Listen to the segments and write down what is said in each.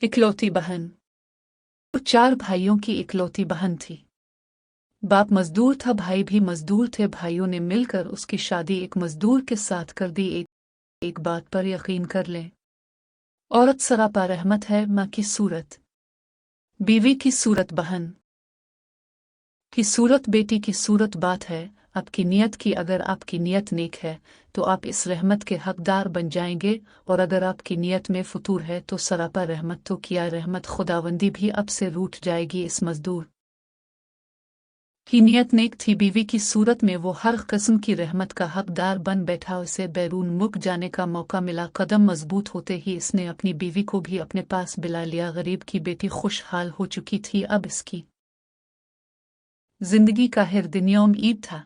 इकलौती बहन। वो 4 भाइयों की इकलौती बहन थी। बाप मजदूर था, भाई भी मजदूर थे। भाइयों ने मिलकर उसकी शादी एक मजदूर के साथ कर दी। एक बात पर यकीन कर लें, औरत सरापा रहमत है। माँ की सूरत, बीवी की सूरत, बहन की सूरत, बेटी की सूरत। बात है आपकी नियत की। अगर आपकी नियत नेक है तो आप इस रहमत के हकदार बन जाएंगे, और अगर आपकी नियत में फतूर है तो सरापा रहमत तो किया रहमत खुदावंदी भी अब से रूठ जाएगी। इस मजदूर की नियत नेक थी। बीवी की सूरत में वो हर किस्म की रहमत का हकदार बन बैठा। उसे बैरून मुल्क जाने का मौका मिला। कदम मजबूत होते ही इसने अपनी बीवी को भी अपने पास बुला लिया। गरीब की बेटी खुशहाल हो चुकी थी। अब इसकी जिंदगी का हर दिन यौम ईद था,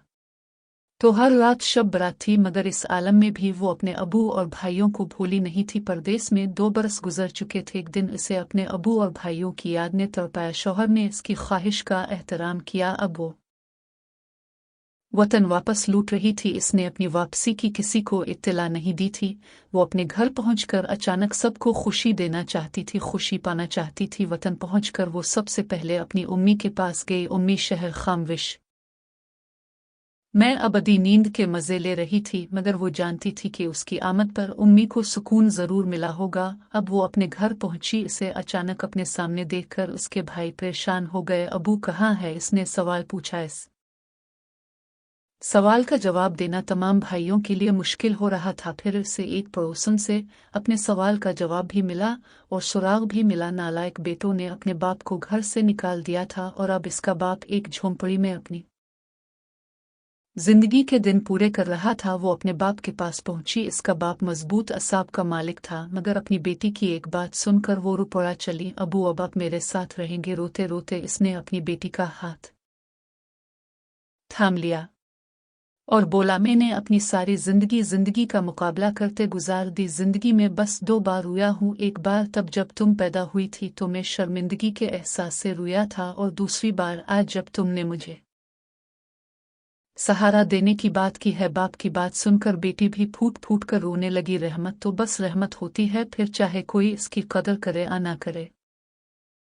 तो हर रात शब बरात थी। मगर इस आलम में भी वो अपने अबू और भाइयों को भूली नहीं थी। परदेस में 2 बरस गुजर चुके थे। एक दिन इसे अपने अबू और भाइयों की याद ने तड़पाया। शौहर ने इसकी ख्वाहिश का एहतराम किया। अब वो वतन वापस लूट रही थी। इसने अपनी वापसी की किसी को इत्तला नहीं दी थी। वो अपने घर पहुंचकर अचानक सबको खुशी देना चाहती थी, खुशी पाना चाहती थी। वतन पहुंचकर वो सबसे पहले अपनी उम्मी के पास गई। उम्मी शहर खामविश मैं अबदी नींद के मज़े ले रही थी, मगर वो जानती थी कि उसकी आमद पर उम्मी को सुकून ज़रूर मिला होगा। अब वो अपने घर पहुंची। इसे अचानक अपने सामने देखकर उसके भाई परेशान हो गए। अबू कहाँ है? इसने सवाल पूछा। इस सवाल का जवाब देना तमाम भाइयों के लिए मुश्किल हो रहा था। फिर से एक पड़ोसन से अपने सवाल का जवाब भी मिला और सुराग भी मिला। नालायक बेटों ने अपने बाप को घर से निकाल दिया था और अब इसका बाप एक झोंपड़ी में अपनी जिंदगी के दिन पूरे कर रहा था। वो अपने बाप के पास पहुंची। इसका बाप मजबूत असाब का मालिक था, मगर अपनी बेटी की एक बात सुनकर वो रो पड़ा। चली अबू, अब आप मेरे साथ रहेंगे? रोते रोते इसने अपनी बेटी का हाथ थाम लिया और बोला, मैंने अपनी सारी जिंदगी का मुकाबला करते गुजार दी। जिंदगी में बस 2 बार रोया हूँ। एक बार तब जब तुम पैदा हुई थी तो मैं शर्मिंदगी के एहसास से रोया था, और दूसरी बार आज जब तुमने मुझे सहारा देने की बात की है। बाप की बात सुनकर बेटी भी फूट फूट कर रोने लगी। रहमत तो बस रहमत होती है, फिर चाहे कोई इसकी कदर करे या ना करे।